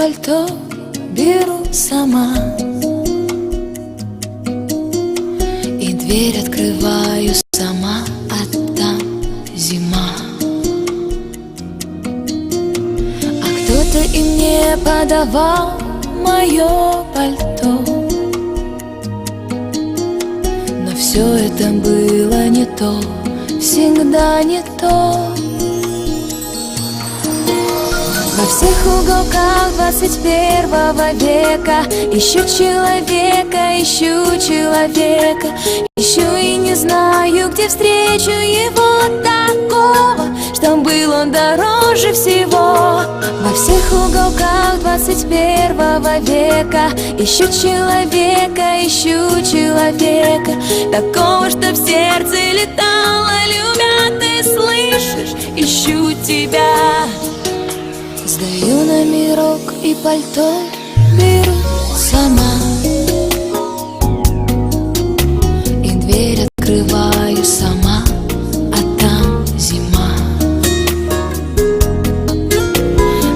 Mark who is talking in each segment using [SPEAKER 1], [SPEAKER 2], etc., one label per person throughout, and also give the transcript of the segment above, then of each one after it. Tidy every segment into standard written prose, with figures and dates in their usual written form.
[SPEAKER 1] пальто беру сама, и дверь открываю сама, а там зима. А кто-то и мне подавал мое пальто, но все это было не то, всегда не то. Во всех уголках 21 века ищу человека, ищу и не знаю, где встречу его такого, что был он дороже всего. Во всех уголках 21 века ищу человека, такого, что в сердце летало, любя, ты слышишь, ищу тебя. Сдаю номерок и пальто беру сама, и дверь открываю сама, а там зима.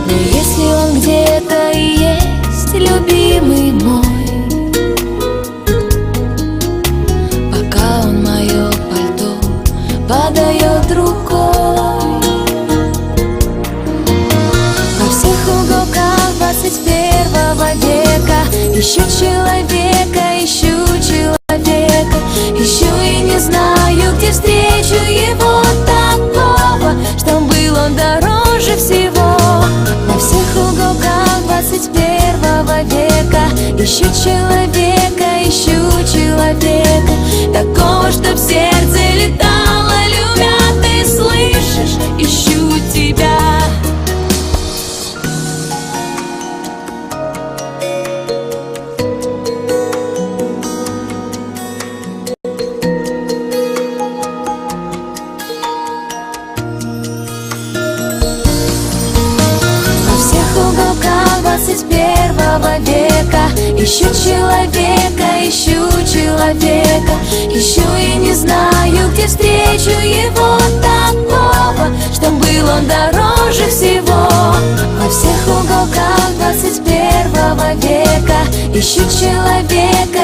[SPEAKER 1] Но если он где-то и есть, любимый мой, пока он мое пальто подает рукой. Во всех уголках 21 века ищу человека, ищу и не знаю, где встречу его такого, что был он дороже всего. Во всех уголках 21 века ищу человека, такого, что в сердце летало, любя, ты слышишь, ищу тебя. Во всех уголках 21 века ищу человека, ищу и не знаю, где встречу его такого, что был он дороже всего. Во всех уголках 21 века ищу человека,